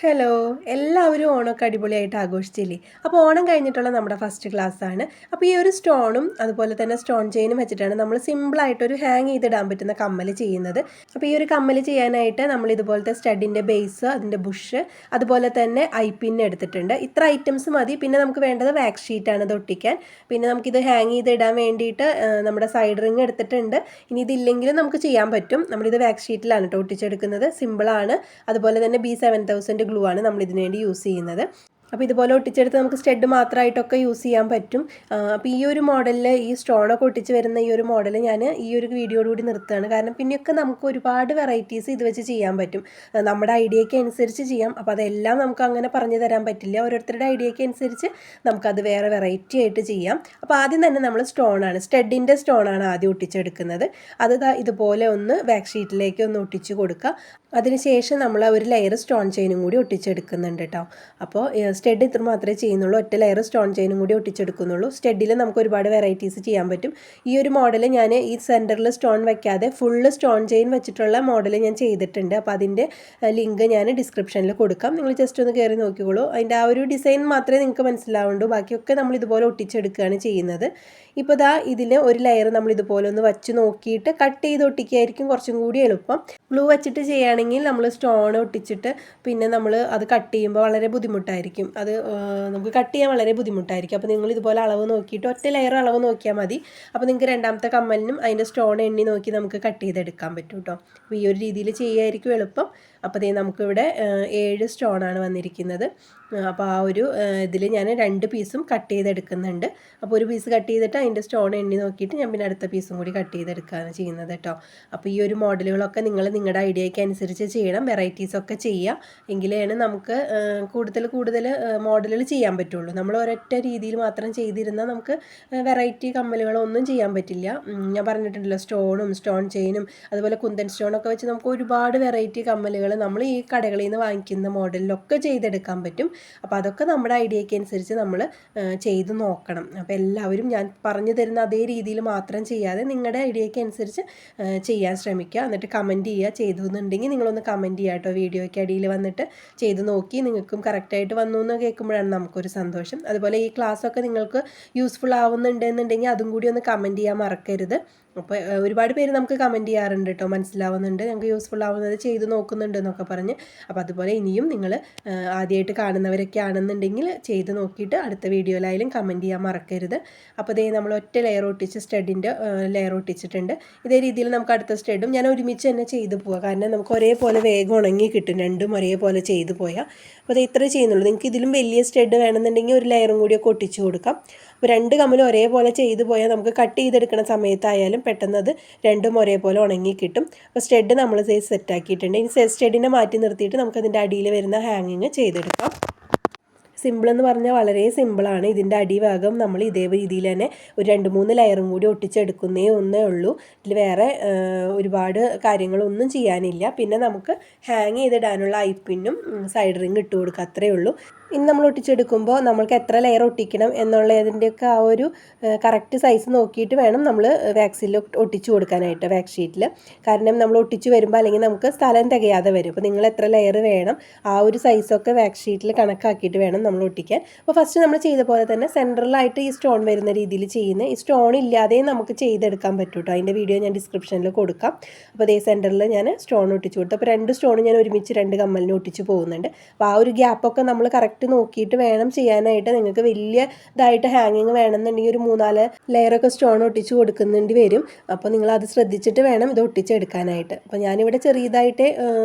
Hello എല്ലാവരും ഓണമൊക്കെ അടിപൊളിയായിട്ട് ആഘോഷിച്ചില്ലേ? അപ്പോൾ ഓണം കഴിഞ്ഞിട്ടുള്ള നമ്മുടെ ഫസ്റ്റ് ക്ലാസ്സാണ്. അപ്പോൾ ഈ ഒരു സ്റ്റോണും അതുപോലെ തന്നെ സ്റ്റോൺ ചെയിനും വെച്ചിട്ടാണ് നമ്മൾ സിമ്പിളായിട്ടൊരു ഹാങ് ചെയ്തിടാൻ പറ്റുന്ന കമ്മൽ ചെയ്യുന്നത്. അപ്പോൾ ഈ ഒരു കമ്മൽ ചെയ്യാനായിട്ട് നമ്മൾ ഇതുപോലത്തെ സ്റ്റഡിൻ്റെ ബേസ്, അതിൻ്റെ ബുഷ്, അതുപോലെ തന്നെ ഐ എടുത്തിട്ടുണ്ട്. ഇത്ര ഐറ്റംസ് മതി. പിന്നെ നമുക്ക് വേണ്ടത് വാക്സ് ഷീറ്റാണ് ഇത് ഒട്ടിക്കാൻ. പിന്നെ നമുക്കിത് ഹാങ് ചെയ്തിടാൻ വേണ്ടിയിട്ട് നമ്മുടെ സൈഡ് റിങ് എടുത്തിട്ടുണ്ട്. ഇനി ഇതില്ലെങ്കിലും നമുക്ക് ചെയ്യാൻ പറ്റും. നമ്മളിത് വാക്സ് ഷീറ്റിലാണ് കേട്ടോ ഒട്ടിച്ചെടുക്കുന്നത്. സിമ്പിളാണ്. അതുപോലെ തന്നെ B7000 ഗ്ലൂ ആണ് നമ്മൾ ഇതിനു വേണ്ടി യൂസ് ചെയ്യുന്നത്. അപ്പോൾ ഇതുപോലെ ഒട്ടിച്ചെടുത്ത് നമുക്ക് സ്റ്റഡ് മാത്രമായിട്ടൊക്കെ യൂസ് ചെയ്യാൻ പറ്റും. അപ്പോൾ ഈ ഒരു മോഡലിൽ ഈ സ്റ്റോണൊക്കെ ഒട്ടിച്ച് വരുന്ന ഈ ഒരു മോഡൽ ഞാൻ ഈ ഒരു വീഡിയോയോടുകൂടി നിർത്തുകയാണ്. കാരണം പിന്നെയൊക്കെ നമുക്ക് ഒരുപാട് വെറൈറ്റീസ് ഇത് വെച്ച് ചെയ്യാൻ പറ്റും. നമ്മുടെ ഐഡിയയ്ക്ക് അനുസരിച്ച് ചെയ്യാം. അപ്പോൾ അതെല്ലാം നമുക്ക് അങ്ങനെ പറഞ്ഞു തരാൻ പറ്റില്ല. ഓരോരുത്തരുടെ ഐഡിയയ്ക്ക് അനുസരിച്ച് നമുക്കത് വേറെ വെറൈറ്റി ആയിട്ട് ചെയ്യാം. അപ്പോൾ ആദ്യം തന്നെ നമ്മൾ സ്റ്റഡിൻ്റെ സ്റ്റോണാണ് ആദ്യം ഒട്ടിച്ചെടുക്കുന്നത്. അത് ഇതുപോലെ ഒന്ന് ബാക്ക് ഷീറ്റിലേക്ക് ഒന്ന് ഒട്ടിച്ച് കൊടുക്കുക. അതിനുശേഷം നമ്മൾ ഒരു ലെയർ സ്റ്റോൺ ചെയിനും കൂടി ഒട്ടിച്ചെടുക്കുന്നുണ്ട് കേട്ടോ. അപ്പോൾ സ്റ്റഡ് ഇത്ര മാത്രമേ ചെയ്യുന്നുള്ളൂ. ഒറ്റ ലെയർ സ്റ്റോൺ ചെയിനും കൂടി ഒട്ടിച്ചെടുക്കുന്നുള്ളൂ. സ്റ്റഡിൽ നമുക്ക് ഒരുപാട് വെറൈറ്റീസ് ചെയ്യാൻ പറ്റും. ഈ ഒരു മോഡൽ ഞാൻ ഈ സെൻറ്ററിൽ സ്റ്റോൺ വയ്ക്കാതെ ഫുള്ള് സ്റ്റോൺ ചെയിൻ വെച്ചിട്ടുള്ള മോഡൽ ഞാൻ ചെയ്തിട്ടുണ്ട്. അപ്പോൾ അതിൻ്റെ ലിങ്ക് ഞാൻ ഡിസ്ക്രിപ്ഷനിൽ കൊടുക്കാം. നിങ്ങൾ ജസ്റ്റ് ഒന്ന് കയറി നോക്കിക്കോളൂ. അതിൻ്റെ ആ ഒരു ഡിസൈൻ മാത്രമേ നിങ്ങൾക്ക് മനസ്സിലാവുള്ളൂ. ബാക്കിയൊക്കെ നമ്മൾ ഇതുപോലെ ഒട്ടിച്ചെടുക്കുകയാണ് ചെയ്യുന്നത്. ഇപ്പോൾ ഇതിൽ ഒരു ലെയർ നമ്മൾ ഇതുപോലെ ഒന്ന് വച്ച് നോക്കിയിട്ട് കട്ട് ചെയ്ത് ഒട്ടിക്കുകയായിരിക്കും കുറച്ചും കൂടി എളുപ്പം. ഗ്ലൂ വെച്ചിട്ട് ചെയ്യുകയാണെങ്കിൽ നമ്മൾ സ്റ്റോൺ ഒട്ടിച്ചിട്ട് പിന്നെ നമ്മൾ അത് കട്ട് ചെയ്യുമ്പോൾ വളരെ ബുദ്ധിമുട്ടായിരിക്കും. അത് നമുക്ക് കട്ട് ചെയ്യാൻ വളരെ ബുദ്ധിമുട്ടായിരിക്കും. അപ്പോൾ നിങ്ങൾ ഇതുപോലെ അളവ് നോക്കിയിട്ട് ഒറ്റ ലെയർ അളവ് നോക്കിയാൽ മതി. അപ്പോൾ നിങ്ങൾക്ക് രണ്ടാമത്തെ കമ്മലിനും അതിൻ്റെ സ്റ്റോൺ എണ്ണി നോക്കി നമുക്ക് കട്ട് ചെയ്തെടുക്കാൻ പറ്റും കേട്ടോ. അപ്പോൾ ഈ ഒരു രീതിയിൽ ചെയ്യുമായിരിക്കും എളുപ്പം. അപ്പോൾ നമുക്കിവിടെ 7 സ്റ്റോണാണ് വന്നിരിക്കുന്നത്. അപ്പോൾ ആ ഒരു ഇതിൽ ഞാൻ 2 പീസും കട്ട് ചെയ്തെടുക്കുന്നുണ്ട്. അപ്പോൾ ഒരു പീസ് കട്ട് ചെയ്തിട്ട് അതിൻ്റെ സ്റ്റോൺ എണ്ണി നോക്കിയിട്ട് ഞാൻ പിന്നെ അടുത്ത പീസും കൂടി കട്ട് ചെയ്തെടുക്കുകയാണ് ചെയ്യുന്നത് കേട്ടോ. അപ്പോൾ ഈ ഒരു മോഡലുകളൊക്കെ നിങ്ങൾ നിങ്ങളുടെ ഐഡിയയ്ക്ക് അനുസരിച്ച് ചെയ്യണം. വെറൈറ്റീസൊക്കെ ചെയ്യുക. എങ്കിലാണ് നമുക്ക് കൂടുതൽ മോഡലുകൾ ചെയ്യാൻ പറ്റുള്ളൂ. നമ്മൾ ഒരൊറ്റ രീതിയിൽ മാത്രം ചെയ്തിരുന്നാൽ നമുക്ക് വെറൈറ്റി കമ്മലുകളൊന്നും ചെയ്യാൻ പറ്റില്ല. ഞാൻ പറഞ്ഞിട്ടുണ്ടല്ലോ, സ്റ്റോൺ ചെയിനും അതുപോലെ കുന്തൻ സ്റ്റോണൊക്കെ വെച്ച് നമുക്ക് ഒരുപാട് വെറൈറ്റി കമ്മലുകൾ നമ്മൾ ഈ കടകളിൽ നിന്ന് വാങ്ങിക്കുന്ന മോഡലിലൊക്കെ ചെയ്തെടുക്കാൻ പറ്റും. അപ്പോൾ അതൊക്കെ നമ്മുടെ ഐഡിയയ്ക്ക് അനുസരിച്ച് നമ്മൾ ചെയ്ത് നോക്കണം. അപ്പോൾ എല്ലാവരും ഞാൻ പറഞ്ഞു തരുന്ന അതേ രീതിയിൽ മാത്രം ചെയ്യാതെ നിങ്ങളുടെ ഐഡിയയ്ക്ക് അനുസരിച്ച് ചെയ്യാൻ ശ്രമിക്കുക. എന്നിട്ട് കമൻറ്റ് ചെയ്യുക. ചെയ്തു എന്നുണ്ടെങ്കിൽ നിങ്ങളൊന്ന് കമൻറ്റ് ചെയ്യുക കേട്ടോ. വീഡിയോയ്ക്ക് അടിയിൽ വന്നിട്ട് ചെയ്ത് നോക്കി നിങ്ങൾക്കും കറക്റ്റായിട്ട് വന്നു എന്ന് കേൾക്കുമ്പോഴാണ് നമുക്കൊരു സന്തോഷം. അതുപോലെ ഈ ക്ലാസ്സൊക്കെ നിങ്ങൾക്ക് യൂസ്ഫുൾ ആവുന്നുണ്ടെന്നുണ്ടെങ്കിൽ അതും കൂടി ഒന്ന് കമൻറ്റ് ചെയ്യാൻ മറക്കരുത്. അപ്പോൾ ഒരുപാട് പേര് നമുക്ക് കമൻറ്റ് ചെയ്യാറുണ്ട് കേട്ടോ, മനസ്സിലാവുന്നുണ്ട്, ഞങ്ങൾക്ക് യൂസ്ഫുൾ ആവുന്നത് ചെയ്ത് നോക്കുന്നുണ്ട് എന്നൊക്കെ പറഞ്ഞ്. അപ്പോൾ അതുപോലെ ഇനിയും നിങ്ങൾ ആദ്യമായിട്ട് കാണുന്നവരൊക്കെ ആണെന്നുണ്ടെങ്കിൽ ചെയ്ത് നോക്കിയിട്ട് അടുത്ത വീഡിയോയിലായാലും കമൻറ്റ് ചെയ്യാൻ മറക്കരുത്. അപ്പോൾ നമ്മൾ ഒറ്റ ലെയർ ഒട്ടിച്ച് സ്റ്റഡിൻ്റെ ലെയർ ഒട്ടിച്ചിട്ടുണ്ട്. ഇതേ രീതിയിൽ നമുക്ക് അടുത്ത സ്റ്റഡും ഞാൻ ഒരുമിച്ച് തന്നെ ചെയ്തു പോവുക. കാരണം നമുക്ക് ഒരേപോലെ വേഗം ഉണങ്ങി കിട്ടും, രണ്ടും ഒരേപോലെ ചെയ്തു പോയാൽ. അപ്പോൾ ഇത്രേ ചെയ്യുന്നുള്ളൂ. നിങ്ങൾക്ക് ഇതിലും വലിയ സ്റ്റഡ് വേണമെന്നുണ്ടെങ്കിൽ ഒരു ലെയറും കൂടിയൊക്കെ ഒട്ടിച്ച് കൊടുക്കാം. അപ്പോൾ 2 കമ്മലും ഒരേപോലെ ചെയ്തു പോയാൽ നമുക്ക് കട്ട് ചെയ്തെടുക്കുന്ന സമയത്തായാലും പെട്ടെന്ന് അത് രണ്ടും ഒരേപോലെ ഉണങ്ങി കിട്ടും. അപ്പോൾ സ്റ്റഡ് നമ്മൾ സെറ്റാക്കിയിട്ടുണ്ട്. ഇനി സ്റ്റഡിനെ മാറ്റി നിർത്തിയിട്ട് നമുക്കതിൻ്റെ അടിയിൽ വരുന്ന ഹാങ്ങിങ് ചെയ്തെടുക്കാം. സിമ്പിളെന്ന് പറഞ്ഞാൽ വളരെ സിമ്പിളാണ്. ഇതിൻ്റെ അടിഭാഗം നമ്മൾ ഇതേ രീതിയിൽ തന്നെ ഒരു 2-3 ലെയറും കൂടി ഒട്ടിച്ചെടുക്കുന്നേ ഉള്ളൂ. ഇതിൽ വേറെ ഒരുപാട് കാര്യങ്ങളൊന്നും ചെയ്യാനില്ല. പിന്നെ നമുക്ക് ഹാങ് ചെയ്തിടാനുള്ള ഐപ്പിന്നും സൈഡ് റിങ് ഇട്ട് കൊടുക്കുക, അത്രയേ ഉള്ളൂ. ഇനി നമ്മൾ ഒട്ടിച്ചെടുക്കുമ്പോൾ നമ്മൾക്ക് എത്ര ലെയർ ഒട്ടിക്കണം എന്നുള്ളതിൻ്റെയൊക്കെ ആ ഒരു കറക്റ്റ് സൈസ് നോക്കിയിട്ട് വേണം നമ്മൾ വാക്സിൽ ഒട്ടിച്ചു കൊടുക്കാനായിട്ട്, വാക്സ് ഷീറ്റിൽ. കാരണം നമ്മൾ ഒട്ടിച്ച് വരുമ്പോൾ അല്ലെങ്കിൽ നമുക്ക് സ്ഥലം തികയാതെ വരും. അപ്പോൾ നിങ്ങൾ എത്ര ലെയർ വേണം ആ ഒരു സൈസൊക്കെ വാക്സ് ഷീറ്റിൽ കണക്കാക്കിയിട്ട് വേണം നമ്മൾ ഒട്ടിക്കാൻ. അപ്പോൾ ഫസ്റ്റ് നമ്മൾ ചെയ്ത പോലെ തന്നെ സെൻട്രലായിട്ട് ഈ സ്റ്റോൺ വരുന്ന രീതിയിൽ ചെയ്യുന്നത്. ഈ സ്റ്റോൺ ഇല്ലാതെയും നമുക്ക് ചെയ്തെടുക്കാൻ പറ്റും കേട്ടോ. അതിൻ്റെ വീഡിയോ ഞാൻ ഡിസ്ക്രിപ്ഷനിൽ കൊടുക്കാം. അപ്പോൾ അതേ സെൻറ്ററിൽ ഞാൻ സ്റ്റോൺ ഒട്ടിച്ചു കൊടുത്തു. അപ്പോൾ 2 സ്റ്റോൺ ഞാൻ ഒരുമിച്ച് 2 കമ്മലിന് ഒട്ടിച്ച് പോകുന്നുണ്ട്. അപ്പോൾ ആ ഒരു ഗ്യാപ്പൊക്കെ നമ്മൾ കറക്റ്റ് നോക്കിയിട്ട് വേണം ചെയ്യാനായിട്ട്. നിങ്ങൾക്ക് വലിയ ഇതായിട്ട് ഹാങ്ങിങ് വേണമെന്നുണ്ടെങ്കിൽ ഒരു 3-4 ലെയറൊക്കെ സ്റ്റോൺ ഒട്ടിച്ച് കൊടുക്കുന്നുണ്ട് വരും. അപ്പോൾ നിങ്ങൾ അത് ശ്രദ്ധിച്ചിട്ട് വേണം ഇത് ഒട്ടിച്ചെടുക്കാനായിട്ട്. അപ്പോൾ ഞാനിവിടെ ചെറിയതായിട്ട്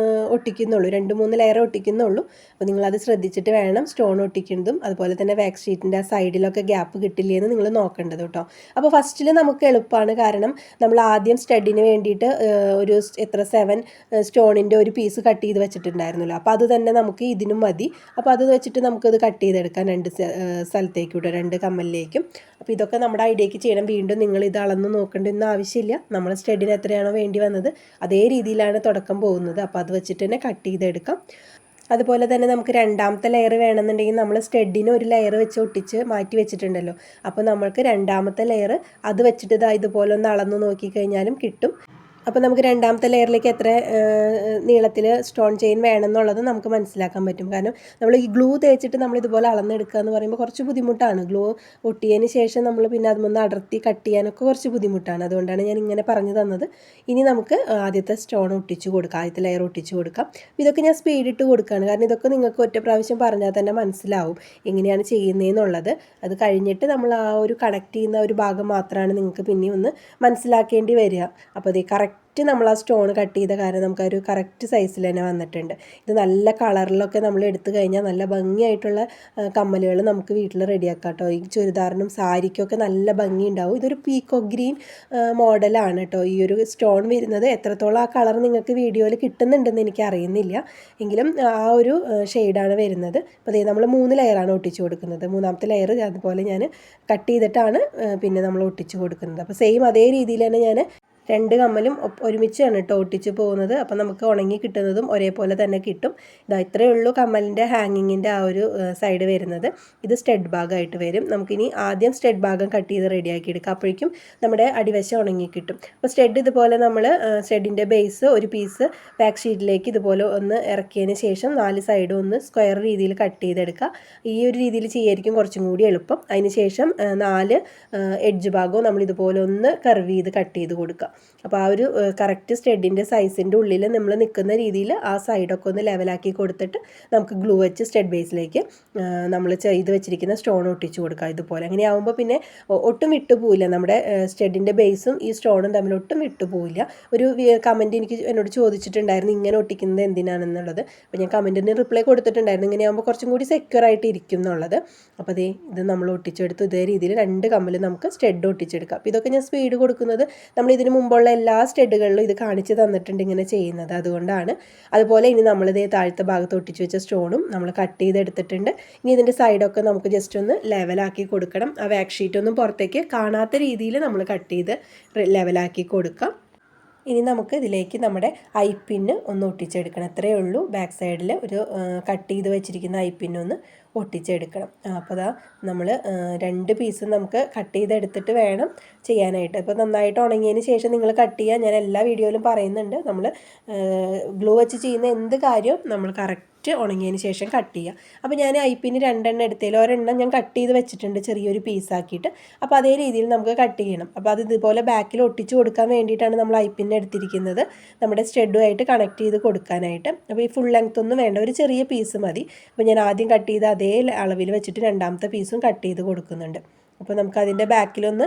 ഒട്ടിക്കുന്നുള്ളൂ, 2-3 ലെയർ ഒട്ടിക്കുന്നുള്ളൂ. അപ്പോൾ നിങ്ങളത് ശ്രദ്ധിച്ചിട്ട് വേണം സ്റ്റോൺ ഒട്ടിക്കുന്നതും അതുപോലെ തന്നെ വാക്സ് ഷീറ്റിൻ്റെ ആ സൈഡിലൊക്കെ ഗ്യാപ്പ് കിട്ടില്ലേന്ന് നിങ്ങൾ നോക്കേണ്ടത് കേട്ടോ. അപ്പോൾ ഫസ്റ്റിൽ നമുക്ക് എളുപ്പമാണ്. കാരണം നമ്മൾ ആദ്യം സ്റ്റഡിന് വേണ്ടിയിട്ട് ഒരു 7 സ്റ്റോണിൻ്റെ ഒരു പീസ് കട്ട് ചെയ്ത് വെച്ചിട്ടുണ്ടായിരുന്നല്ലോ. അപ്പോൾ അത് തന്നെ നമുക്ക് ഇതിനും മതി. അപ്പോൾ അത് വെച്ചിട്ട് നമുക്കത് കട്ട് ചെയ്തെടുക്കാം 2 സ്ഥലത്തേക്കൂടെ, 2 കമ്മലിലേക്കും. അപ്പോൾ ഇതൊക്കെ നമ്മുടെ ഐഡിയയ്ക്ക് ചെയ്യണം. വീണ്ടും നിങ്ങൾ ഇത് അളന്ന് നോക്കേണ്ടൊന്നും ആവശ്യമില്ല. നമ്മൾ സ്റ്റഡിന് എത്രയാണോ വേണ്ടി വന്നത് അതേ രീതിയിലാണ് തുടക്കം പോകുന്നത്. അപ്പോൾ അത് വെച്ചിട്ട് തന്നെ കട്ട് ചെയ്തെടുക്കാം. അതുപോലെ തന്നെ നമുക്ക് രണ്ടാമത്തെ ലെയർ വേണമെന്നുണ്ടെങ്കിൽ നമ്മൾ സ്റ്റഡിന് ഒരു ലെയർ വെച്ച് ഒട്ടിച്ച് മാറ്റി വെച്ചിട്ടുണ്ടല്ലോ. അപ്പോൾ നമ്മൾക്ക് രണ്ടാമത്തെ ലെയർ അത് വെച്ചിട്ട് ഇതുപോലെ ഒന്ന് അളന്ന് നോക്കിക്കഴിഞ്ഞാലും കിട്ടും. അപ്പോൾ നമുക്ക് രണ്ടാമത്തെ ലെയറിലേക്ക് എത്ര നീളത്തിൽ സ്റ്റോൺ ചെയിൻ വേണമെന്നുള്ളത് നമുക്ക് മനസ്സിലാക്കാൻ പറ്റും. കാരണം നമ്മൾ ഈ ഗ്ലൂ തേച്ചിട്ട് നമ്മൾ ഇതുപോലെ അളന്നെടുക്കുക എന്ന് പറയുമ്പോൾ കുറച്ച് ബുദ്ധിമുട്ടാണ്. ഗ്ലൂ ഒട്ടിയതിന് ശേഷം നമ്മൾ പിന്നെ അതൊന്ന് അടർത്തി കട്ട് ചെയ്യാനൊക്കെ കുറച്ച് ബുദ്ധിമുട്ടാണ്. അതുകൊണ്ടാണ് ഞാൻ ഇങ്ങനെ പറഞ്ഞു തന്നത്. ഇനി നമുക്ക് ആദ്യത്തെ സ്റ്റോൺ ഒട്ടിച്ച് കൊടുക്കാം, ആദ്യത്തെ ലെയർ ഒട്ടിച്ച് കൊടുക്കാം. ഇതൊക്കെ ഞാൻ സ്പീഡിട്ട് കൊടുക്കുകയാണ്, കാരണം ഇതൊക്കെ നിങ്ങൾക്ക് ഒറ്റ പ്രാവശ്യം പറഞ്ഞാൽ തന്നെ മനസ്സിലാവും എങ്ങനെയാണ് ചെയ്യുന്നതെന്നുള്ളത്. അത് കഴിഞ്ഞിട്ട് നമ്മൾ ആ ഒരു കണക്ട് ചെയ്യുന്ന ഒരു ഭാഗം മാത്രമാണ് നിങ്ങൾക്ക് പിന്നെ ഒന്ന് മനസ്സിലാക്കേണ്ടി വരിക. അപ്പോൾ അത് കറക്റ്റ് നമ്മൾ ആ സ്റ്റോൺ കട്ട് ചെയ്ത കാരണം നമുക്കൊരു കറക്റ്റ് സൈസിൽ തന്നെ വന്നിട്ടുണ്ട്. ഇത് നല്ല കളറിലൊക്കെ നമ്മൾ എടുത്തു കഴിഞ്ഞാൽ നല്ല ഭംഗിയായിട്ടുള്ള കമ്മലുകൾ നമുക്ക് വീട്ടിൽ റെഡിയാക്കാം കേട്ടോ. ഈ ചുരിദാറിനും സാരിക്കൊക്കെ നല്ല ഭംഗി ഉണ്ടാവും. ഇതൊരു പീക്കോ ഗ്രീൻ മോഡലാണ് കേട്ടോ ഈ ഒരു സ്റ്റോൺ വരുന്നത്. എത്രത്തോളം ആ കളർ നിങ്ങൾക്ക് വീഡിയോയിൽ കിട്ടുന്നുണ്ടെന്ന് എനിക്ക് അറിയുന്നില്ല, എങ്കിലും ആ ഒരു ഷെയ്ഡാണ് വരുന്നത്. അപ്പോൾ അതേ നമ്മൾ 3 ലെയറാണ് ഒട്ടിച്ച് കൊടുക്കുന്നത്. മൂന്നാമത്തെ ലെയർ അതുപോലെ ഞാൻ കട്ട് ചെയ്തിട്ടാണ് പിന്നെ നമ്മൾ ഒട്ടിച്ച് കൊടുക്കുന്നത്. അപ്പോൾ സെയിം അതേ രീതിയിൽ തന്നെ ഞാൻ 2 കമ്മലും ഒരുമിച്ചാണ് കേട്ടോ ഒട്ടിച്ച് പോകുന്നത്. അപ്പോൾ നമുക്ക് ഉണങ്ങി കിട്ടുന്നതും ഒരേപോലെ തന്നെ കിട്ടും. ഇതാ ഇത്രയേ ഉള്ളൂ കമ്മലിൻ്റെ ഹാങ്ങിങ്ങിൻ്റെ ആ ഒരു സൈഡ് വരുന്നത്. ഇത് സ്റ്റഡ് ഭാഗമായിട്ട് വരും. നമുക്കിനി ആദ്യം സ്റ്റഡ് ഭാഗം കട്ട് ചെയ്ത് റെഡിയാക്കി എടുക്കാം, അപ്പോഴേക്കും നമ്മുടെ അടിവശം ഉണങ്ങി കിട്ടും. അപ്പോൾ സ്റ്റഡ് ഇതുപോലെ നമ്മൾ സ്റ്റഡിൻ്റെ ബേസ് ഒരു പീസ് ബാക്ക് ഷീറ്റിലേക്ക് ഇതുപോലെ ഒന്ന് ഇറക്കിയതിന് ശേഷം 4 സൈഡും ഒന്ന് സ്ക്വയർ രീതിയിൽ കട്ട് ചെയ്തെടുക്കുക. ഈ ഒരു രീതിയിൽ ചെയ്യായിരിക്കും കുറച്ചും കൂടി എളുപ്പം. അതിന് ശേഷം 4 എഡ്ജ് ഭാഗവും നമ്മൾ ഇതുപോലെ ഒന്ന് കർവ് ചെയ്ത് കട്ട് ചെയ്ത് കൊടുക്കുക. അപ്പോൾ ആ ഒരു കറക്റ്റ് സ്റ്റഡിൻ്റെ സൈസിൻ്റെ ഉള്ളിൽ നമ്മൾ നിൽക്കുന്ന രീതിയിൽ ആ സൈഡൊക്കെ ഒന്ന് ലെവലാക്കി കൊടുത്തിട്ട് നമുക്ക് ഗ്ലൂ വെച്ച് സ്റ്റഡ് ബേസിലേക്ക് നമ്മൾ ചെയ്ത് വെച്ചിരിക്കുന്ന സ്റ്റോൺ ഒട്ടിച്ച് കൊടുക്കുക ഇതുപോലെ. അങ്ങനെ ആകുമ്പോൾ പിന്നെ ഒട്ടും വിട്ടുപോയില്ല, നമ്മുടെ സ്റ്റഡിൻ്റെ ബേസും ഈ സ്റ്റോണും തമ്മിൽ ഒട്ടും വിട്ടുപോയില്ല. ഒരു കമൻറ്റ് എന്നോട് ചോദിച്ചിട്ടുണ്ടായിരുന്നു ഇങ്ങനെ ഒട്ടിക്കുന്നത് എന്തിനാണെന്നുള്ളത്. അപ്പോൾ ഞാൻ കമൻറ്റിന് റിപ്ലൈ കൊടുത്തിട്ടുണ്ടായിരുന്നു ഇങ്ങനെ ആകുമ്പോൾ കുറച്ചും കൂടി സെക്യൂർ ആയിട്ട് ഇരിക്കും എന്നുള്ളത്. അപ്പോൾ ഇത് നമ്മൾ ഒട്ടിച്ചെടുത്തു. ഇതേ രീതിയിൽ 2 കമ്മൽ നമുക്ക് സ്റ്റഡ് ഒട്ടിച്ചെടുക്കാം. അപ്പോൾ ഇതൊക്കെ ഞാൻ സ്പീഡ് കൊടുക്കുന്നത് നമ്മൾ ഇതിന് മുമ്പുള്ള എല്ലാ സ്റ്റഡുകളിലും ഇത് കാണിച്ച് തന്നിട്ടുണ്ട് ഇങ്ങനെ ചെയ്യുന്നത്, അതുകൊണ്ടാണ്. അതുപോലെ ഇനി നമ്മളിതേ താഴത്തെ ഭാഗത്ത് ഒട്ടിച്ച് വെച്ച സ്റ്റോണും നമ്മൾ കട്ട് ചെയ്തെടുത്തിട്ടുണ്ട്. ഇനി ഇതിൻ്റെ സൈഡൊക്കെ നമുക്ക് ജസ്റ്റ് ഒന്ന് ലെവലാക്കി കൊടുക്കണം. ആ വാക്ക് ഷീറ്റൊന്നും പുറത്തേക്ക് കാണാത്ത രീതിയിൽ നമ്മൾ കട്ട് ചെയ്ത് ലെവലാക്കി കൊടുക്കാം. ഇനി നമുക്ക് ഇതിലേക്ക് നമ്മുടെ ഐ പിന്ന് ഒന്ന് ഒട്ടിച്ചെടുക്കണം. അത്രയേ ഉള്ളൂ. ബാക്ക് സൈഡിൽ ഒരു കട്ട് ചെയ്ത് വെച്ചിരിക്കുന്ന ഐ പിന്നൊന്ന് ഒട്ടിച്ചെടുക്കണം. അപ്പോൾ അതാ നമ്മൾ 2 പീസും നമുക്ക് കട്ട് ചെയ്തെടുത്തിട്ട് വേണം ചെയ്യാനായിട്ട്. അപ്പോൾ നന്നായിട്ട് ഉണങ്ങിയതിന് ശേഷം നിങ്ങൾ കട്ട് ചെയ്യുക. ഞാൻ എല്ലാ വീഡിയോയിലും പറയുന്നുണ്ട്, നമ്മൾ ഗ്ലൂ വെച്ച് ചെയ്യുന്ന എന്ത് കാര്യവും നമ്മൾ കറക്റ്റ് ഉണങ്ങിയതിന് ശേഷം കട്ട് ചെയ്യുക. അപ്പോൾ ഞാൻ ഐ പിന് 2 എണ്ണം എടുത്തതിൽ ഒരെണ്ണം ഞാൻ കട്ട് ചെയ്ത് വെച്ചിട്ടുണ്ട് ചെറിയൊരു പീസാക്കിയിട്ട്. അപ്പോൾ അതേ രീതിയിൽ നമുക്ക് കട്ട് ചെയ്യണം. അപ്പോൾ അത് ഇതുപോലെ ബാക്കിൽ ഒട്ടിച്ച് കൊടുക്കാൻ വേണ്ടിയിട്ടാണ് നമ്മൾ ഐ പിൻ എടുത്തിരിക്കുന്നത്, നമ്മുടെ സ്റ്റഡുമായിട്ട് കണക്ട് ചെയ്ത് കൊടുക്കാനായിട്ട്. അപ്പോൾ ഈ ഫുൾ ലെങ്ത് ഒന്നും വേണ്ട, ഒരു ചെറിയ പീസ് മതി. അപ്പോൾ ഞാൻ ആദ്യം കട്ട് ചെയ്ത് അതേ അളവിൽ വെച്ചിട്ട് രണ്ടാമത്തെ പീസും കട്ട് ചെയ്ത് കൊടുക്കുന്നുണ്ട്. അപ്പോൾ നമുക്ക് അതിൻ്റെ ബാക്കിലൊന്ന്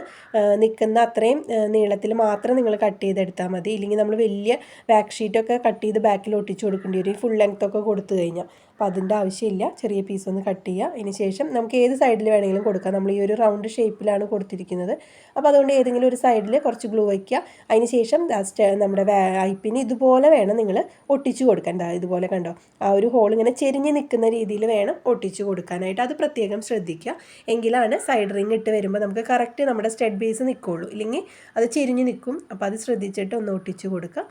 നിൽക്കുന്ന അത്രയും നീളത്തിൽ മാത്രം നിങ്ങൾ കട്ട് ചെയ്തെടുത്താൽ മതി. ഇല്ലെങ്കിൽ നമ്മൾ വലിയ ബാക്ക് ഷീറ്റൊക്കെ കട്ട് ചെയ്ത് ബാക്കിൽ ഒട്ടിച്ച് കൊടുക്കേണ്ടി വരും, ഫുൾ ലെങ്ത് ഒക്കെ കൊടുത്തു കഴിഞ്ഞാൽ. അപ്പോൾ അതിൻ്റെ ആവശ്യമില്ല, ചെറിയ പീസ് ഒന്ന് കട്ട് ചെയ്യുക. അതിന് ശേഷം നമുക്ക് ഏത് സൈഡിൽ വേണമെങ്കിലും കൊടുക്കാം. നമ്മൾ ഈ ഒരു റൗണ്ട് ഷേപ്പിലാണ് കൊടുത്തിരിക്കുന്നത്. അപ്പോൾ അതുകൊണ്ട് ഏതെങ്കിലും ഒരു സൈഡിൽ കുറച്ച് ഗ്ലൂ വയ്ക്കുക. അതിന് ശേഷം നമ്മുടെ ഐപ്പിന് ഇതുപോലെ വേണം നിങ്ങൾ ഒട്ടിച്ച് കൊടുക്കാൻ. ഇതുപോലെ കണ്ടോ, ആ ഒരു ഹോൾ ഇങ്ങനെ ചെരിഞ്ഞ് നിൽക്കുന്ന രീതിയിൽ വേണം ഒട്ടിച്ച് കൊടുക്കാനായിട്ട്. അത് പ്രത്യേകം ശ്രദ്ധിക്കുക, എങ്കിലാണ് സൈഡ് റിങ് ഇട്ട് വരുമ്പോൾ നമുക്ക് കറക്റ്റ് നമ്മുടെ സ്റ്റഡ് ബേസ് നിൽക്കുകയുള്ളൂ. ഇല്ലെങ്കിൽ അത് ചെരിഞ്ഞ് നിൽക്കും. അപ്പോൾ അത് ശ്രദ്ധിച്ചിട്ട് ഒന്ന് ഒട്ടിച്ച് കൊടുക്കുക.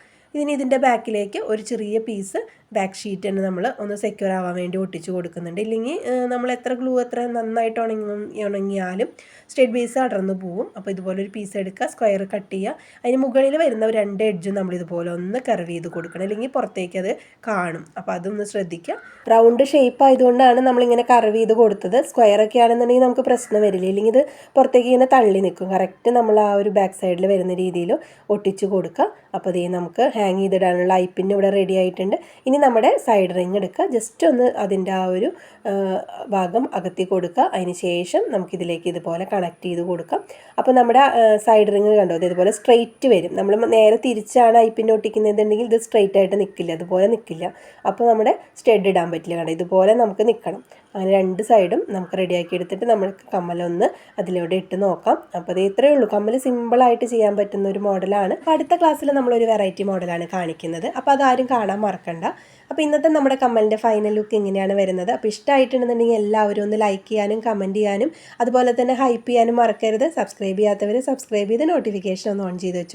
ഇതിൻ്റെ ബാക്കിലേക്ക് ഒരു ചെറിയ പീസ് ബാക്ക് ഷീറ്റ് തന്നെ നമ്മൾ ഒന്ന് സെക്യൂർ ആവാൻ വേണ്ടി ഒട്ടിച്ച് കൊടുക്കുന്നുണ്ട്. ഇല്ലെങ്കിൽ നമ്മൾ എത്ര ഗ്ലൂ എത്ര നന്നായിട്ട് ഉണങ്ങിയാലും സ്റ്റഡ് ബേസ് അടർന്നു പോവും. അപ്പോൾ ഇതുപോലൊരു പീസ് എടുക്കുക, സ്ക്വയർ കട്ട് ചെയ്യുക. അതിന് മുകളിൽ വരുന്ന 2 എഡ്ജും നമ്മളിതുപോലെ ഒന്ന് കർവ് ചെയ്ത് കൊടുക്കണം, അല്ലെങ്കിൽ പുറത്തേക്ക് അത് കാണും. അപ്പോൾ അതൊന്ന് ശ്രദ്ധിക്കുക. റൗണ്ട് ഷേപ്പ് ആയതുകൊണ്ടാണ് നമ്മളിങ്ങനെ കർവ് ചെയ്ത് കൊടുത്തത്. സ്ക്വയറൊക്കെ ആണെന്നുണ്ടെങ്കിൽ നമുക്ക് പ്രശ്നം വരില്ല, ഇല്ലെങ്കിൽ ഇത് പുറത്തേക്ക് ഇങ്ങനെ തള്ളി നിൽക്കും. കറക്റ്റ് നമ്മൾ ആ ഒരു ബാക്ക് സൈഡിൽ വരുന്ന രീതിയിൽ ഒട്ടിച്ച് കൊടുക്കുക. അപ്പോൾ ഇതേ നമുക്ക് ഹാങ് ചെയ്തിടാനുള്ള ഐപ്പിന് ഇവിടെ റെഡി ആയിട്ടുണ്ട്. ഇനി നമ്മുടെ സൈഡ് റിങ് എടുക്കുക, ജസ്റ്റ് ഒന്ന് അതിൻ്റെ ആ ഒരു ഭാഗം അകത്തി കൊടുക്കുക. അതിന് ശേഷം നമുക്കിതിലേക്ക് ഇതുപോലെ കണക്ട് ചെയ്ത് കൊടുക്കാം. അപ്പോൾ നമ്മുടെ സൈഡ് റിങ് കണ്ടോ, ഇതുപോലെ സ്ട്രെയിറ്റ് വരും. നമ്മൾ നേരെ തിരിച്ചാണ് ഐപ്പിന് ഒട്ടിക്കുന്നതെന്നുണ്ടെങ്കിൽ ഇത് സ്ട്രെയിറ്റ് ആയിട്ട് നിൽക്കില്ല, അതുപോലെ നിൽക്കില്ല. അപ്പോൾ നമ്മുടെ സ്റ്റഡ് ഇടാൻ പറ്റില്ല. കണ്ടോ, ഇതുപോലെ നമുക്ക് നിൽക്കണം. അങ്ങനെ 2 സൈഡും നമുക്ക് റെഡിയാക്കി എടുത്തിട്ട് നമ്മൾക്ക് കമ്മലൊന്ന് അതിലൂടെ ഇട്ട് നോക്കാം. അപ്പോൾ അത് ഇത്രയേ ഉള്ളൂ. കമ്മൽ സിമ്പിളായിട്ട് ചെയ്യാൻ പറ്റുന്ന ഒരു മോഡലാണ്. അപ്പോൾ അടുത്ത ക്ലാസ്സിൽ നമ്മളൊരു വെറൈറ്റി മോഡലാണ് കാണിക്കുന്നത്. അപ്പോൾ അതാരും കാണാൻ മറക്കണ്ട. അപ്പോൾ ഇന്നത്തെ നമ്മുടെ കമ്മലിൻ്റെ ഫൈനൽ ലുക്ക് ഇങ്ങനെയാണ് വരുന്നത്. അപ്പോൾ ഇഷ്ടമായിട്ടുണ്ടെന്നുണ്ടെങ്കിൽ എല്ലാവരും ഒന്ന് ലൈക്ക് ചെയ്യാനും കമൻറ്റ് ചെയ്യാനും അതുപോലെ തന്നെ ഹൈപ്പ് ചെയ്യാനും മറക്കരുത്. സബ്സ്ക്രൈബ് ചെയ്യാത്തവർ സബ്സ്ക്രൈബ് ചെയ്ത് നോട്ടിഫിക്കേഷൻ ഒന്ന് ഓൺ ചെയ്ത് വെച്ചു.